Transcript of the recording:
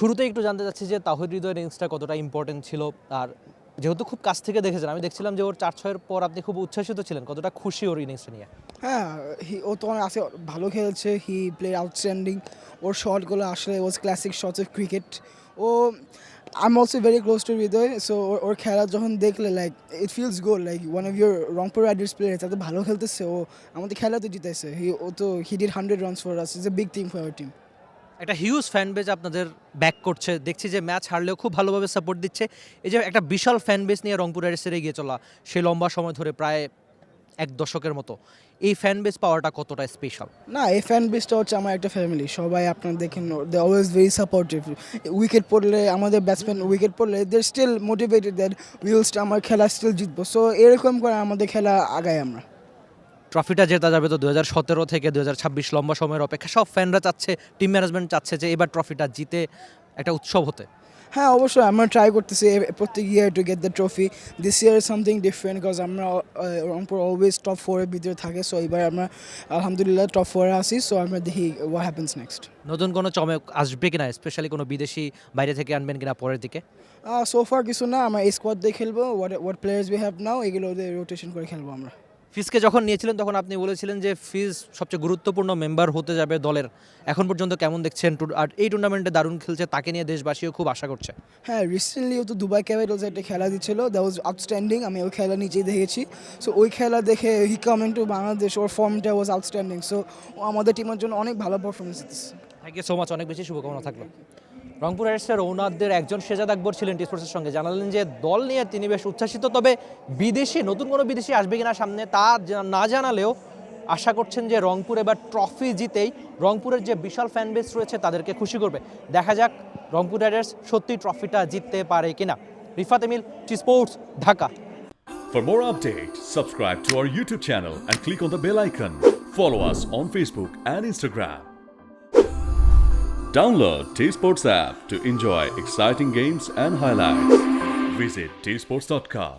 শুরুতেই একটু জানতে চাচ্ছি যে তাওহিদ হৃদয়ের ইনিংসটা কতটা ইম্পর্টেন্ট ছিল, আর যেহেতু খুব কাছ থেকে দেখেছেন, আমি দেখছিলাম যে ওর 4-6-এর পর আপনি খুব উচ্ছ্বাসিত ছিলেন, কতটা খুশি ওর ইনিংসটা নিয়ে? হ্যাঁ, ও তো অনেক আছে, ভালো খেলছে, হি প্লে আউটস্ট্যান্ডিং। ওর শটগুলো আসলে was classic shots of cricket. ও I am also very close to Hridoy, so ওর খেলা যখন দেখলে like it feels good, like one of your Rangpur Riders player এত ভালো খেলতেছে, ও আমাদের খেলা তো জিতেছে। He did 100 runs for us, is a big team for our team. একটা হিউজ ফ্যান বেজ আপনাদের ব্যাক করছে, দেখছি যে ম্যাচ হারলেও খুব ভালোভাবে সাপোর্ট দিচ্ছে। এই যে একটা বিশাল ফ্যান বেস নিয়ে রংপুর রাইডার্সের এগিয়ে চলা, সেই লম্বা সময় ধরে প্রায় এক দশকের মতো, এই ফ্যান বেস পাওয়াটা কতটা স্পেশাল? না, এই ফ্যান বেসটা হচ্ছে আমার একটা ফ্যামিলি। সবাই আপনারা দেখেন, they always very supportive. Wicket পড়লে আমাদের ব্যাটসম্যান উইকেট পড়লে দে স্টিল মোটিভেটেড দ্যাট আমার খেলা স্টিল জিতবো। সো এরকম করে আমাদের খেলা আগায় আমরা। ট্রফিটা জেতা যাবে তো 2017 থেকে 2026 লম্বা সময়ের অপেক্ষা, সব ফ্যানরা চাচ্ছে, টিম ম্যানেজমেন্ট চাচ্ছে যে এবার ট্রফিটা জিতে একটা উৎসব হতে। হ্যাঁ, অবশ্যই আমরা ট্রাই করতেছি প্রত্যেক year to get the trophy. This year something different, because আমরা রংপুর অলওয়েজ টপ 4-এর ভিতরে থাকে। সো এবার আমরা আলহামদুলিল্লাহ টপ 4-এ আসি। সো আমরা দেখি হোয়াট হ্যাপেন্স নেক্সট। নতুন কোনো চমক আসবে কিনা, স্পেশালি কোনো বিদেশি বাইরে থেকে আনবেন কিনা পরের দিকে? সোফার কিছু না, আমরা এই স্কোয়াড দিয়ে খেলবো। হোয়াট প্লেয়ার্স উই হ্যাভ নাও, এগুলো ওদের রোটেশন করে খেলবো আমরা। ফিজকে যখন নিয়েছিলেন তখন আপনি বলেছিলেন যে ফিজ সবচেয়ে গুরুত্বপূর্ণ মেম্বার হতে যাবে দলের। এখন পর্যন্ত কেমন দেখছেন? আর এই টুর্নামেন্টে দারুণ খেলছে, তাকে নিয়ে দেশবাসীও খুব আশা করছে। হ্যাঁ, রিসেন্টলি ও তো দুবাই ক্যাপিটালস একটা খেলা দিচ্ছিল, দ্যাট ওয়াজ আউটস্ট্যান্ডিং। আমি ওই খেলা নিজেই দেখেছি। সো ওই খেলা দেখে হি কাম টু বাংলাদেশ, ওর ফর্মটা ওয়াজ আউটস্ট্যান্ডিং। সো ও আমাদের টিমের জন্য অনেক ভালো পারফরমেন্স দিচ্ছে। থ্যাংক ইউ সো মাচ, অনেক বেশি শুভকামনা থাকলো। রংপুর রাইডার্সের ওনারদের একজন শেজাদ আকবর ছিলেন টি স্পোর্টসের সঙ্গে, জানালেন যে দল নিয়ে তিনি বেশ উচ্ছ্বাসিত, তবে বিদেশি নতুন কোনো বিদেশি আসবে কিনা সামনে তা না জানালেও আশা করছেন যে রংপুর এবার ট্রফি জিতেই রংপুরের যে বিশাল ফ্যান বেস রয়েছে তাদেরকে খুশি করবে। দেখা যাক রংপুর রাইডার্স সত্যি ট্রফিটা জিততে পারে কিনা। Rifat Emil, T Sports, Dhaka. For more updates, subscribe to our YouTube channel and click on the bell icon. Follow us on Facebook and Instagram. Download T Sports app to enjoy exciting games and highlights. Visit tsports.com.